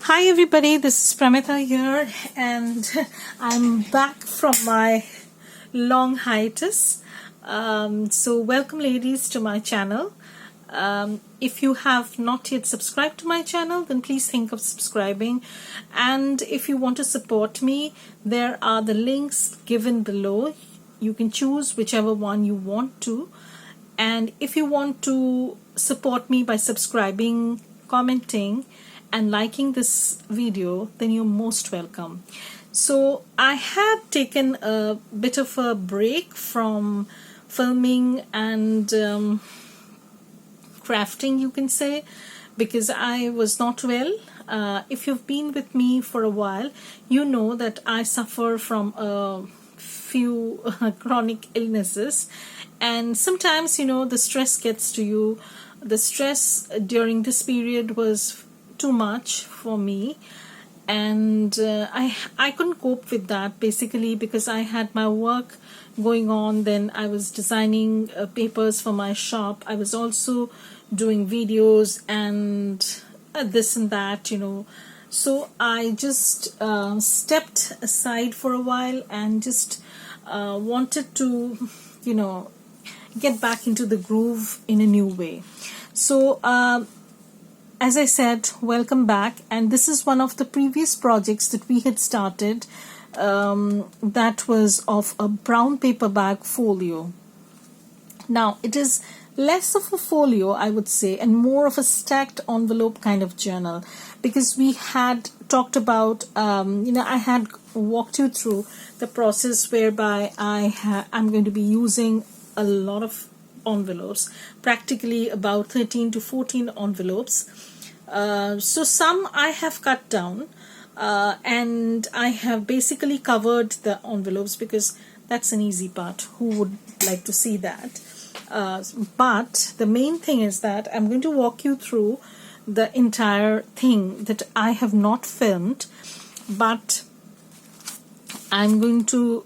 Hi everybody, this is Pramita here and I'm back from my long hiatus. So welcome ladies to my channel. If you have not yet subscribed to my channel, then please think of subscribing. And if you want to support me, there are the links given below. You can choose whichever one you want to. And if you want to support me by subscribing, commenting, and liking this video, then you're most welcome. So I had taken a bit of a break from filming and crafting, you can say, because I was not well. If you've been with me for a while, you know that I suffer from a few chronic illnesses, and sometimes the stress gets to you. The stress during this period was too much for me, and I couldn't cope with that, basically because I had my work going on. Then I was designing papers for my shop. I was also doing videos and this and that, so I just stepped aside for a while and just wanted to get back into the groove in a new way. So as I said, welcome back, and this is one of the previous projects that we had started, that was of a brown paper bag folio. Now it is less of a folio, I would say, and more of a stacked envelope kind of journal, because we had talked about, I had walked you through the process whereby I'm going to be using a lot of envelopes, practically about 13 to 14 envelopes. So some I have cut down, and I have basically covered the envelopes because that's an easy part. Who would like to see that? But the main thing is that I'm going to walk you through the entire thing that I have not filmed, but I'm going to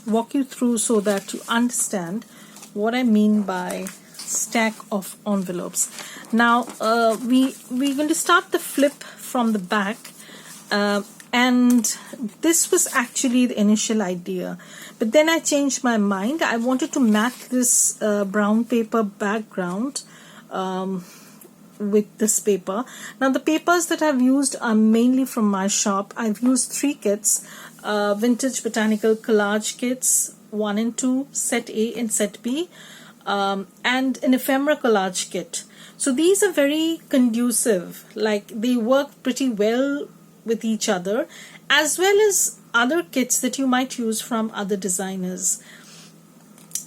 walk you through so that you understand what I mean by stack of envelopes. Now we're going to start the flip from the back, and this was actually the initial idea, but then I changed my mind. I wanted to match this brown paper background with this paper. Now the papers that I've used are mainly from my shop. I've used 3 kits, vintage botanical collage kits 1 and 2, set A and set B, and an ephemera collage kit. So these are very conducive, like they work pretty well with each other, as well as other kits that you might use from other designers.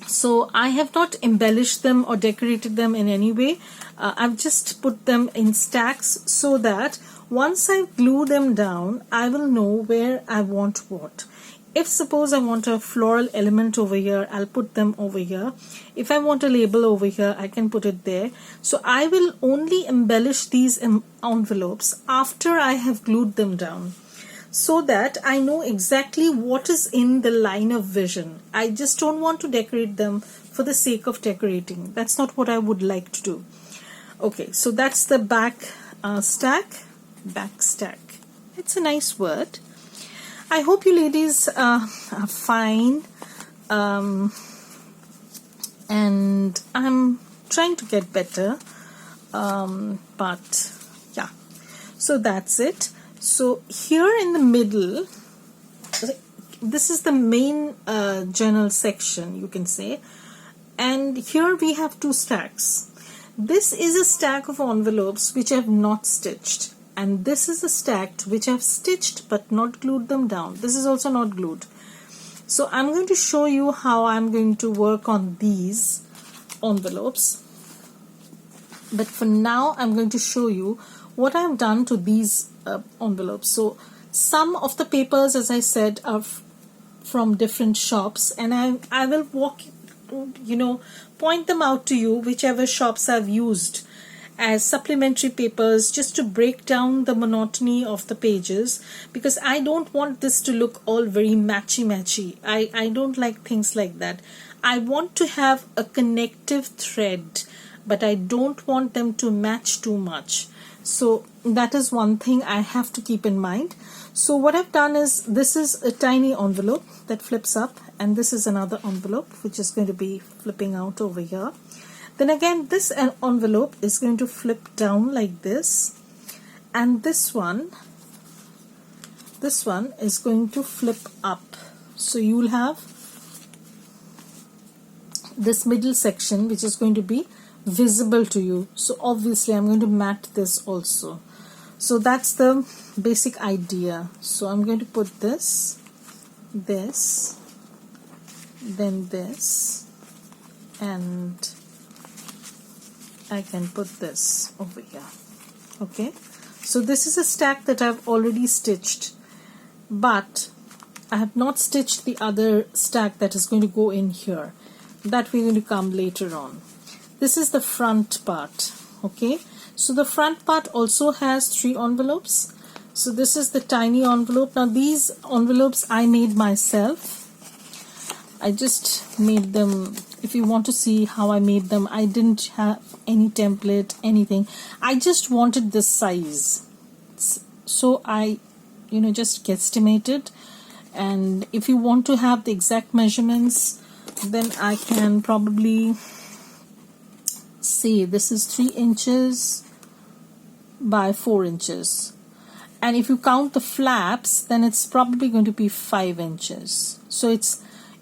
So I have not embellished them or decorated them in any way. I've just put them in stacks so that once I glue them down, I will know where I want what. If suppose I want a floral element over here, I'll put them over here. If I want a label over here, I can put it there. So I will only embellish these envelopes after I have glued them down, so that I know exactly what is in the line of vision. I just don't want to decorate them for the sake of decorating. That's not what I would like to do. Okay, so that's the back stack. Back stack. It's a nice word. I hope you ladies are fine, and I'm trying to get better, but yeah, so that's it. So here in the middle, this is the main journal section, you can say, and here we have 2 stacks. This is a stack of envelopes which I have not stitched, and this is a stack which I've stitched but not glued them down. This is also not glued. So I'm going to show you how I'm going to work on these envelopes, but for now I'm going to show you what I've done to these envelopes. So some of the papers, as I said, are from different shops, and I will point them out to you, whichever shops I've used as supplementary papers, just to break down the monotony of the pages, because I don't want this to look all very matchy. I don't like things like that. I want to have a connective thread, but I don't want them to match too much. So that is one thing I have to keep in mind. So what I've done is, this is a tiny envelope that flips up, and this is another envelope which is going to be flipping out over here. Then again, this envelope is going to flip down like this, and this one is going to flip up. So you will have this middle section which is going to be visible to you. So obviously I'm going to mat this also. So that's the basic idea. So I'm going to put this, then this, and I can put this over here. Okay, so this is a stack that I've already stitched, but I have not stitched the other stack that is going to go in here. That we're going to come later on. This is the front part. Okay, so the front part also has 3 envelopes. So this is the tiny envelope. Now these envelopes I made myself. I just made them. If you want to see how I made them, I didn't have any template, anything. I just wanted this size. So I, just guesstimated. And if you want to have the exact measurements, then I can probably say this is 3 inches by 4 inches. And if you count the flaps, then it's probably going to be 5 inches. So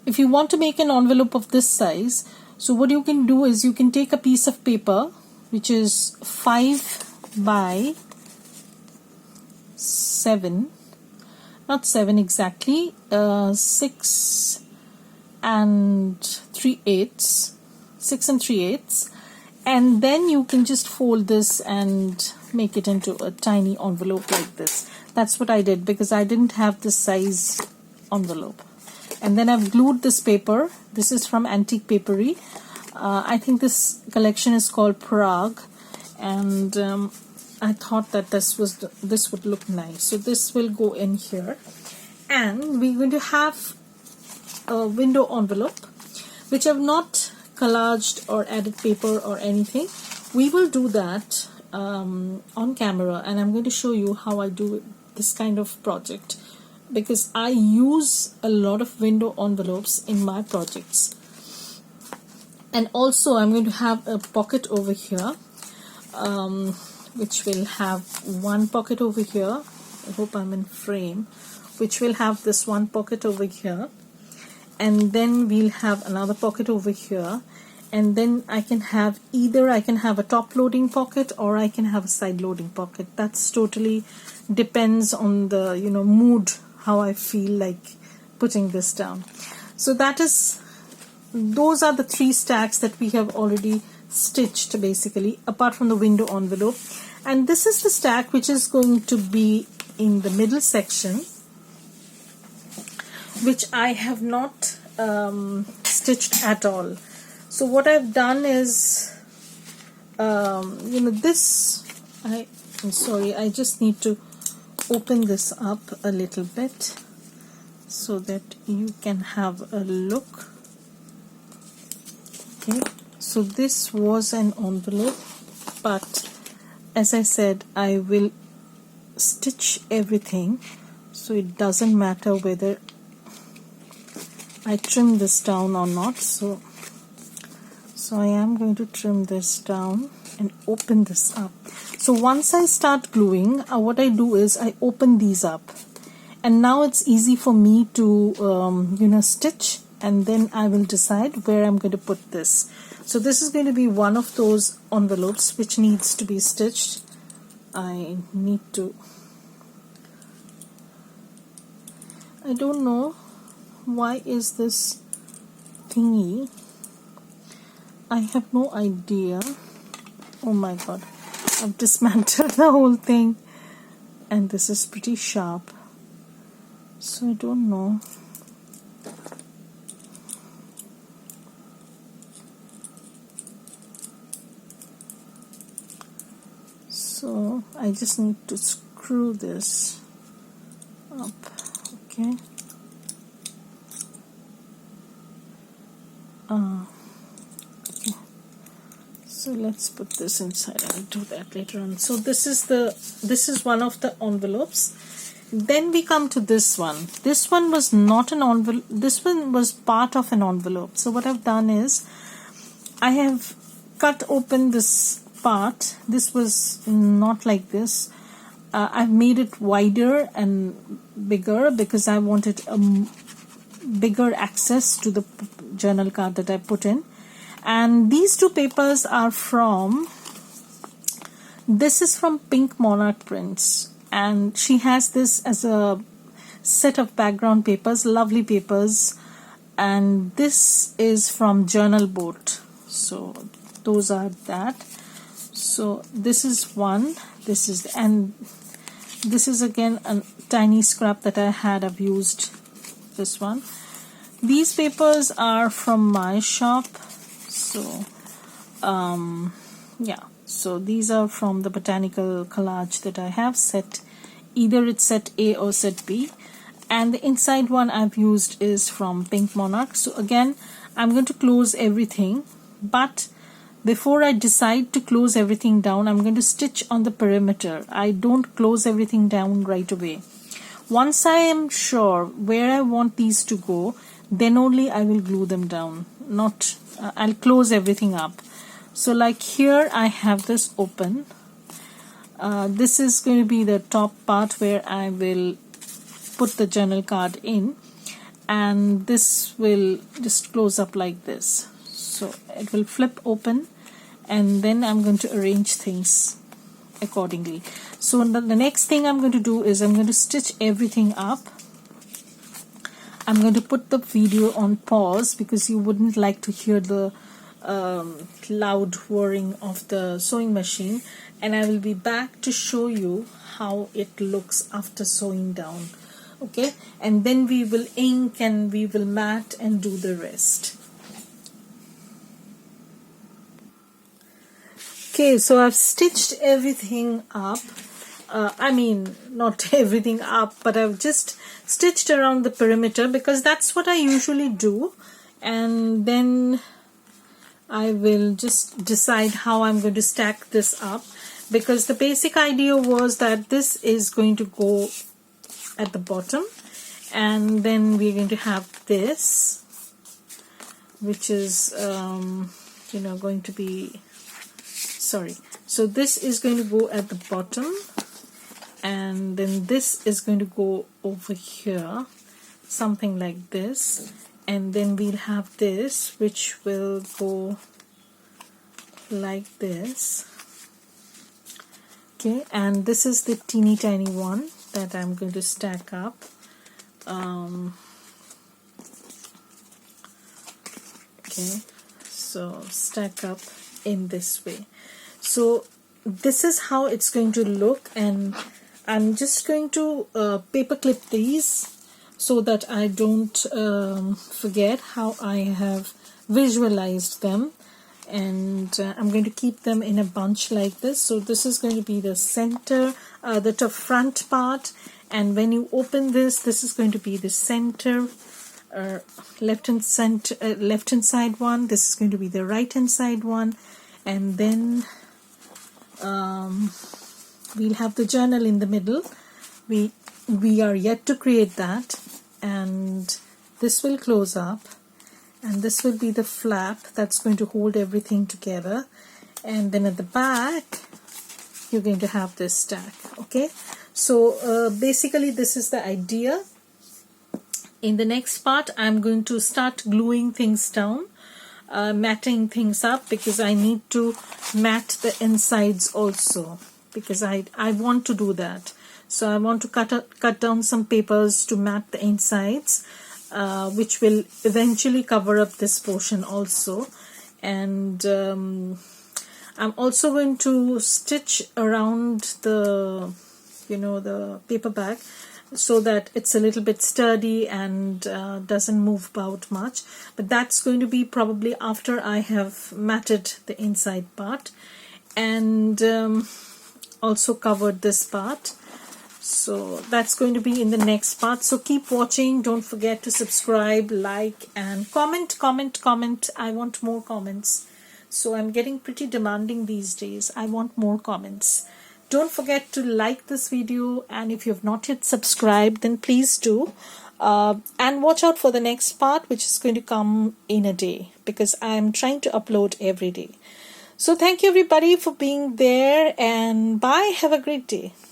if you want to make an envelope of this size, so what you can do is you can take a piece of paper which is 5 by 7, not 7 exactly, 6 and 3/8, 6 and 3/8, and then you can just fold this and make it into a tiny envelope like this. That's what I did, because I didn't have this size envelope. And then I've glued this paper. This is from Antique Papery. I think this collection is called Prague, and I thought that this would look nice. So this will go in here, and we're going to have a window envelope, which I've not collaged or added paper or anything. We will do that on camera, and I'm going to show you how I do this kind of project, because I use a lot of window envelopes in my projects. And also I'm going to have a pocket over here, which will have one pocket over here. I hope I'm in frame. Which will have this one pocket over here, and then we'll have another pocket over here, and then I can have a top loading pocket, or I can have a side loading pocket. That's totally depends on the mood, how I feel like putting this down. So those are the 3 stacks that we have already stitched, basically, apart from the window envelope. And this is the stack which is going to be in the middle section, which I have not stitched at all. So what I've done is, this, I'm sorry, I just need to open this up a little bit so that you can have a look. Okay, so this was an envelope, but as I said, I will stitch everything, so it doesn't matter whether I trim this down or not. So I am going to trim this down and open this up. So once I start gluing, what I do is I open these up, and now it's easy for me to stitch, and then I will decide where I'm going to put this. So this is going to be one of those envelopes which needs to be stitched. I don't know why is this thingy. I have no idea. Oh my god, I've dismantled the whole thing, and this is pretty sharp, so I don't know. So I just need to screw this up. Okay. Okay. So let's put this inside. I'll do that later on. So this is one of the envelopes. Then we come to this one. This one was not an envelope. This one was part of an envelope. So what I've done is I have cut open this part. This was not like this. I've made it wider and bigger because I wanted a bigger access to the journal card that I put in. And these two papers are from, this is from Pink Monarch Prints, and she has this as a set of background papers, lovely papers, and this is from Journal Boat. So those are that. So this is one, this is, and this is again a tiny scrap that I had. I've used this one. These papers are from my shop. So yeah, so these are from the Botanical collage that I have set. Either it's set A or set B, and the inside one I've used is from Pink Monarch. So again, I'm going to close everything, but before I decide to close everything down, I'm going to stitch on the perimeter. I don't close everything down right away. Once I am sure where I want these to go, then only I will glue them down. Not, I'll close everything up. So like here I have this open. This is going to be the top part where I will put the journal card in, and this will just close up like this. So it will flip open, and then I'm going to arrange things accordingly. So the next thing I'm going to do is I'm going to stitch everything up. I'm going to put the video on pause because you wouldn't like to hear the loud whirring of the sewing machine, and I will be back to show you how it looks after sewing down. Okay, and then we will ink and we will mat and do the rest. Okay, so I've stitched everything up. I mean, not everything up, but I've just stitched around the perimeter because that's what I usually do. And then I will just decide how I'm going to stack this up, because the basic idea was that this is going to go at the bottom, and then we're going to have this, which is, going to be, so this is going to go at the bottom, and then this is going to go over here, something like this, and then we'll have this which will go like this. Okay, and this is the teeny tiny one that I'm going to stack up. Okay, so stack up in this way. So this is how it's going to look, and I'm just going to paper clip these so that I don't forget how I have visualized them, and I'm going to keep them in a bunch like this. So this is going to be the center, the top front part, and when you open this is going to be the center, left hand side one. This is going to be the right hand side one, and then we'll have the journal in the middle. We are yet to create that, and this will close up, and this will be the flap that's going to hold everything together, and then at the back you're going to have this stack. Okay, so basically this is the idea. In the next part I'm going to start gluing things down, matting things up, because I need to mat the insides also, because I want to do that. So I want to cut down some papers to mat the insides, which will eventually cover up this portion also. And I'm also going to stitch around the the paper bag so that it's a little bit sturdy and doesn't move about much, but that's going to be probably after I have matted the inside part and also covered this part. So that's going to be in the next part. So keep watching. Don't forget to subscribe, like, and comment. I want more comments. So I'm getting pretty demanding these days. I want more comments. Don't forget to like this video, and if you have not yet subscribed, then please do. And watch out for the next part, which is going to come in a day, because I'm trying to upload every day. So thank you everybody for being there, and bye. Have a great day.